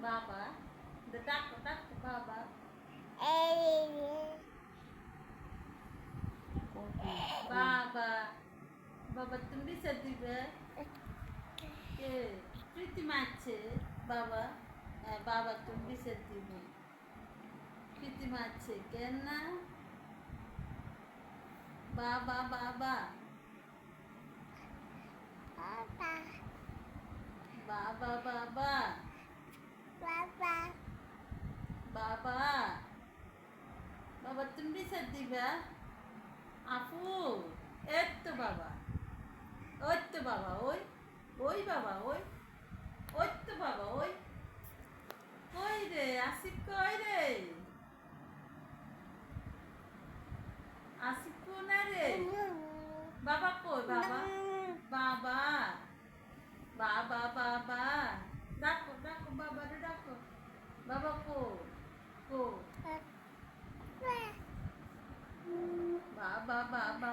বাবা ডাকো ডাকো বাবা বাবা বাবা তুমি বিচার দিবে কে প্রীতিমা আছে বাবা বাবা তুমি বিচার দিবে প্রীতিমা আছে কেন না বাবা বাবা বাবা বাবা বাবা বাবা তুমি বিচার দিবা আপু এই তো বাবা ওই তো বাবা ওই ওই বাবা ওই ওই তো বাবা ওই কই রে আসিফ কই রে আসিফ কোনা রে বাবা কই বাবা বাবা বাবা বাবা ডাকো ডাকো বাবা রে ডাকো বাবা কো বাবা বাবা